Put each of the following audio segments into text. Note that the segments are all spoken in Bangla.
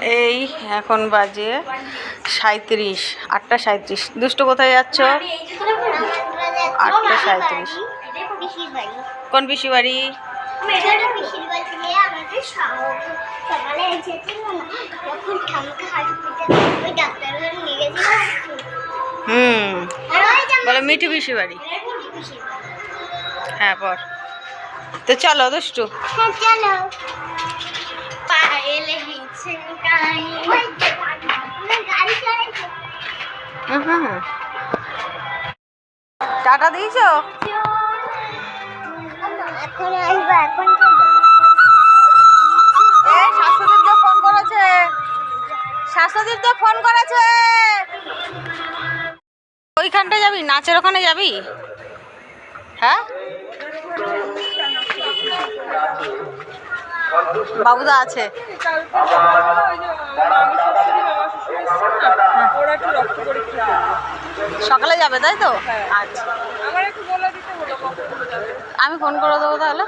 এই এখন বাজে 37, 8:37। দুষ্টু কোথায় যাচ্ছ? 8:37। কোন পিসি বাড়ি? বলো মিঠু পিসি বাড়ি। হ্যাঁ পর তো চলো দুষ্টু। চলো টাটা দিয়েছো? এখন আসবো, এখন শাশুড়ির তো ফোন করেছে, শাশুড়ির তো ফোন করেছে। ওইখানটা যাবি, নাচের ওখানে যাবি? হ্যাঁ বাবুদা আছে। সকালে যাবে তাই তো? আচ্ছা আমি ফোন করে দেবো তাহলে।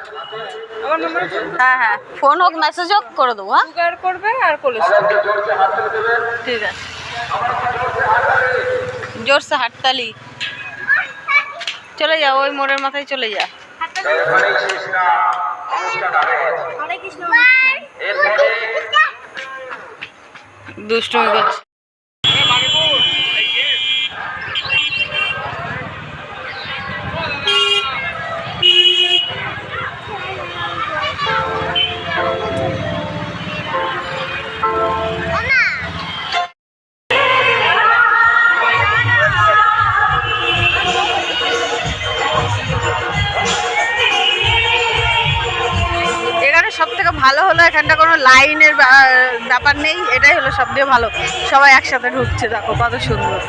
হ্যাঁ হ্যাঁ ফোন হোক মেসেজ হোক করে দেবো। হ্যাঁ করবে আর ঠিক আছে। জোরসে হাততালি। চলে যাও, ওই মোড়ের মাথায় চলে যা। দুষ্টুমি করছে। সব থেকে ভালো হলো এখানটা কোনো লাইনের ব্যাপার নেই, এটাই হলো সব থেকে ভালো। সবাই একসাথে ঢুকছে, দেখো কত সুন্দর।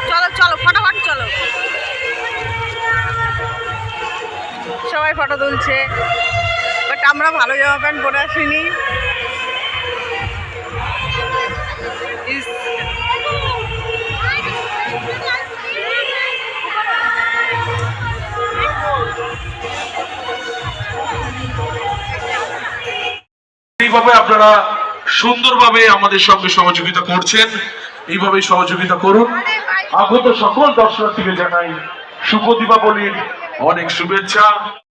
চলো চলো ফটাফট চলো। সবাই ফটো তুলছে, বাট আমরা ভালো জামা প্যান্ট পরে আসিনি। এইভাবে আপনারা সুন্দরভাবে আমাদের সঙ্গে সহযোগিতা করছেন, এইভাবেই সহযোগিতা করুন। আগত সকল দর্শনার্থীকে জানাই শুভ দীপাবলির অনেক শুভেচ্ছা।